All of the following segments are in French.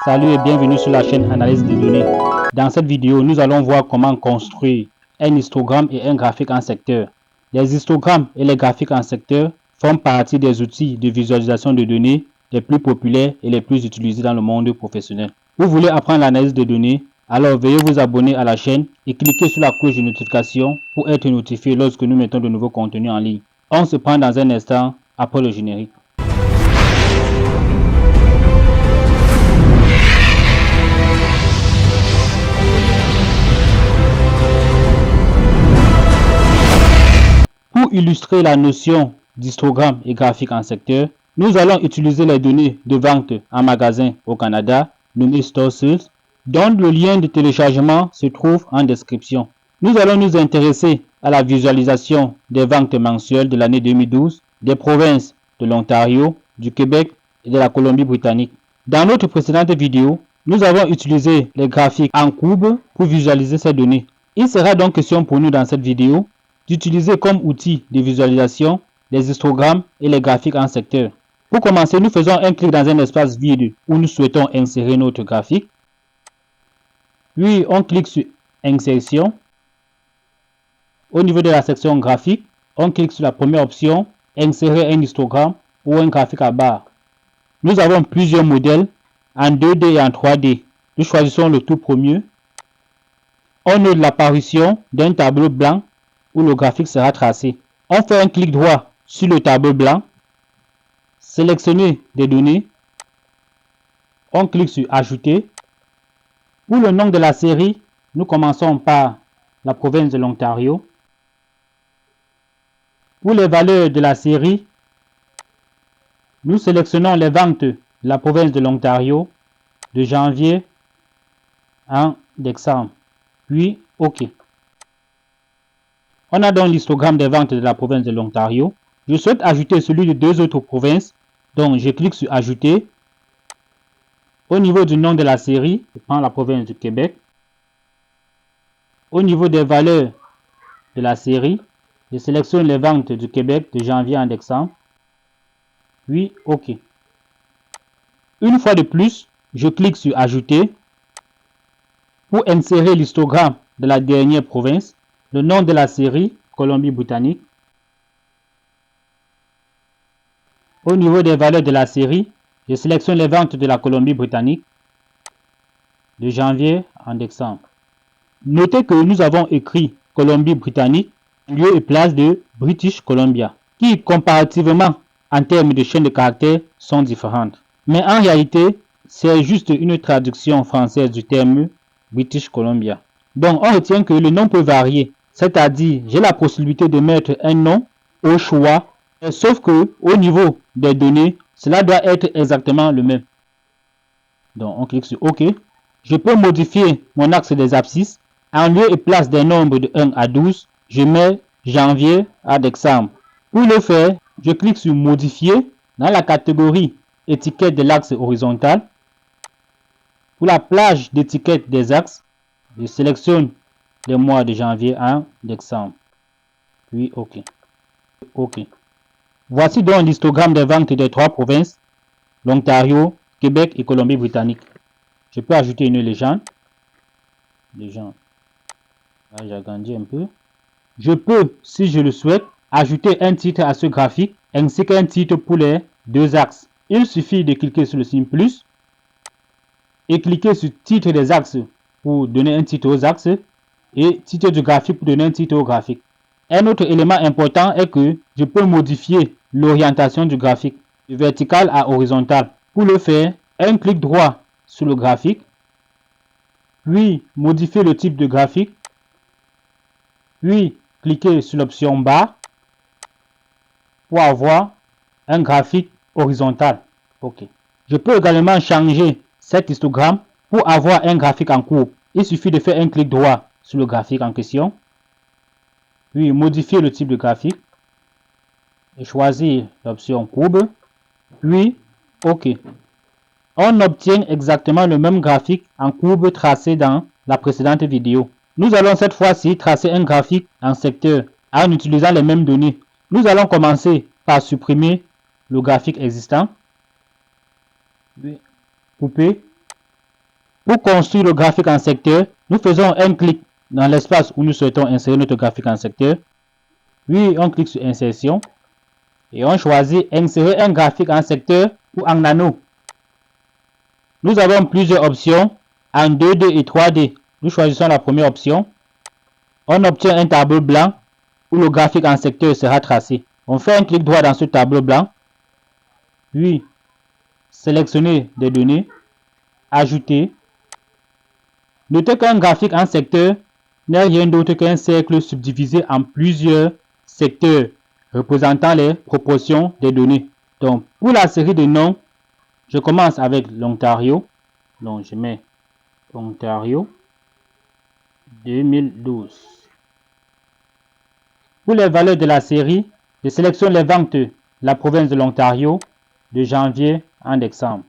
Salut et bienvenue sur la chaîne Analyse des données. Dans cette vidéo, nous allons voir comment construire un histogramme et un graphique en secteur. Les histogrammes et les graphiques en secteur font partie des outils de visualisation de données les plus populaires et les plus utilisés dans le monde professionnel. Vous voulez apprendre l'analyse de données? Alors veuillez vous abonner à la chaîne et cliquez sur la cloche de notification pour être notifié lorsque nous mettons de nouveaux contenus en ligne. On se prend dans un instant après le générique. Pour illustrer la notion d'histogramme et graphique en secteur, nous allons utiliser les données de vente en magasin au Canada, nommées Store Sales, dont le lien de téléchargement se trouve en description. Nous allons nous intéresser à la visualisation des ventes mensuelles de l'année 2012 des provinces de l'Ontario, du Québec et de la Colombie-Britannique. Dans notre précédente vidéo, nous avons utilisé les graphiques en courbe pour visualiser ces données. Il sera donc question pour nous dans cette vidéo d'utiliser comme outil de visualisation les histogrammes et les graphiques en secteur. Pour commencer, nous faisons un clic dans un espace vide où nous souhaitons insérer notre graphique. Puis, on clique sur Insertion. Au niveau de la section graphique, on clique sur la première option, Insérer un histogramme ou un graphique à barre. Nous avons plusieurs modèles en 2D et en 3D. Nous choisissons le tout premier. On note l'apparition d'un tableau blanc où le graphique sera tracé. On fait un clic droit sur le tableau blanc, sélectionner des données, on clique sur Ajouter. Pour le nom de la série, nous commençons par la province de l'Ontario. Pour les valeurs de la série, nous sélectionnons les ventes de la province de l'Ontario de janvier à décembre, puis OK. On a donc l'histogramme des ventes de la province de l'Ontario. Je souhaite ajouter celui de deux autres provinces, donc je clique sur Ajouter. Au niveau du nom de la série, je prends la province du Québec. Au niveau des valeurs de la série, je sélectionne les ventes du Québec de janvier à décembre, puis OK. Une fois de plus, je clique sur Ajouter pour insérer l'histogramme de la dernière province. Le nom de la série, Colombie-Britannique. Au niveau des valeurs de la série, je sélectionne les ventes de la Colombie-Britannique de janvier à décembre. Notez que nous avons écrit Colombie-Britannique en lieu et place de British Columbia, qui comparativement en termes de chaîne de caractères sont différentes. Mais en réalité, c'est juste une traduction française du terme British Columbia. Donc on retient que le nom peut varier. C'est-à-dire, j'ai la possibilité de mettre un nom au choix, sauf que au niveau des données, cela doit être exactement le même. Donc, on clique sur OK. Je peux modifier mon axe des abscisses. En lieu et place des nombres de 1 à 12, je mets janvier à décembre. Pour le faire, je clique sur Modifier dans la catégorie Étiquette de l'axe horizontal. Pour la plage d'étiquette des axes, je sélectionne les mois de janvier à décembre. Puis OK. OK. Voici donc l'histogramme des ventes des trois provinces, l'Ontario, Québec et Colombie-Britannique. Je peux ajouter une légende. Là, j'agrandis un peu. Je peux, si je le souhaite, ajouter un titre à ce graphique, ainsi qu'un titre pour les deux axes. Il suffit de cliquer sur le signe plus et cliquer sur titre des axes pour donner un titre aux axes et titre du graphique pour donner un titre au graphique. Un autre élément important est que je peux modifier l'orientation du graphique de vertical à horizontal. Pour le faire, un clic droit sur le graphique, puis modifier le type de graphique, puis cliquer sur l'option barre pour avoir un graphique horizontal. OK. Je peux également changer cet histogramme pour avoir un graphique en courbe. Il suffit de faire un clic droit sur le graphique en question, puis modifier le type de graphique et choisir l'option courbe, puis OK. On obtient exactement le même graphique en courbe tracé dans la précédente vidéo. Nous allons cette fois-ci tracer un graphique en secteur en utilisant les mêmes données. Nous allons commencer par supprimer le graphique existant, couper Pour construire le graphique en secteur, nous faisons un clic dans l'espace où nous souhaitons insérer notre graphique en secteur. Puis on clique sur insertion et on choisit insérer un graphique en secteur ou en anneau. Nous avons plusieurs options en 2D et 3D. Nous choisissons la première option. On obtient un tableau blanc où le graphique en secteur sera tracé. On fait un clic droit dans ce tableau blanc, puis sélectionner des données, ajouter. Notez qu'un graphique en secteur n'est rien d'autre qu'un cercle subdivisé en plusieurs secteurs représentant les proportions des données. Donc, pour la série de noms, je commence avec l'Ontario. Donc, je mets Ontario 2012. Pour les valeurs de la série, je sélectionne les ventes de la province de l'Ontario de janvier en décembre.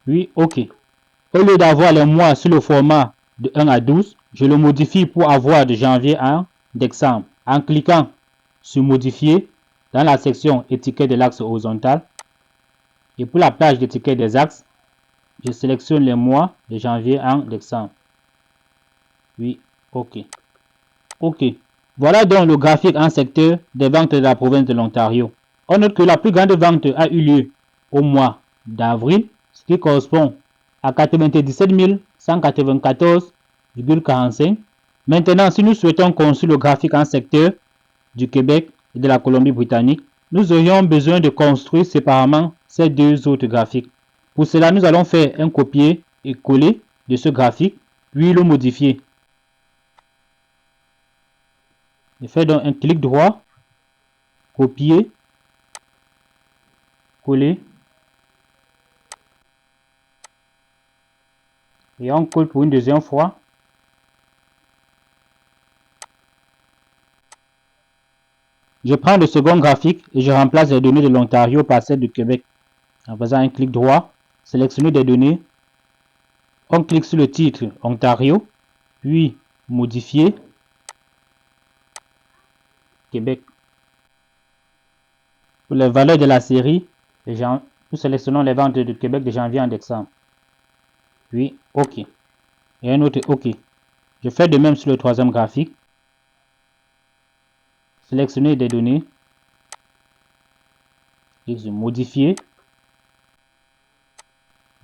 Puis, OK. Au lieu d'avoir les mois sur le format de 1 à 12, je le modifie pour avoir de janvier à décembre. En cliquant sur modifier dans la section étiquette de l'axe horizontal. Et pour la page d'étiquette des axes, je sélectionne les mois de janvier à décembre. Puis, OK. OK. Voilà donc le graphique en secteur des ventes de la province de l'Ontario. On note que la plus grande vente a eu lieu au mois d'avril, ce qui correspond à 97 194,45. Maintenant, si nous souhaitons construire le graphique en secteur du Québec et de la Colombie-Britannique, nous aurions besoin de construire séparément ces deux autres graphiques. Pour cela, nous allons faire un copier et coller de ce graphique, puis le modifier. Je fais donc un clic droit, copier, coller, et on colle pour une deuxième fois. Je prends le second graphique et je remplace les données de l'Ontario par celles du Québec. En faisant un clic droit, sélectionner des données, on clique sur le titre Ontario, puis modifier, Québec. Pour les valeurs de la série, nous sélectionnons les ventes de Québec de janvier en décembre. Puis OK. Et un autre OK. Je fais de même sur le troisième graphique. Sélectionner des données. Clique sur modifier.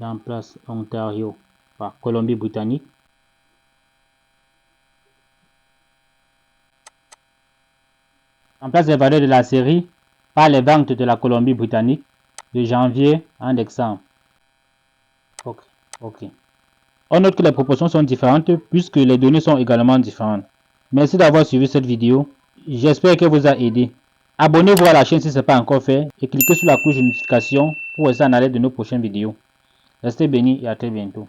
Remplace Ontario par Colombie-Britannique. Remplace les valeurs de la série par les ventes de la Colombie-Britannique de janvier en décembre. OK. OK. On note que les proportions sont différentes puisque les données sont également différentes. Merci d'avoir suivi cette vidéo. J'espère qu'elle vous a aidé. Abonnez-vous à la chaîne si ce n'est pas encore fait et cliquez sur la cloche de notification pour rester en alerte de nos prochaines vidéos. Restez bénis et à très bientôt.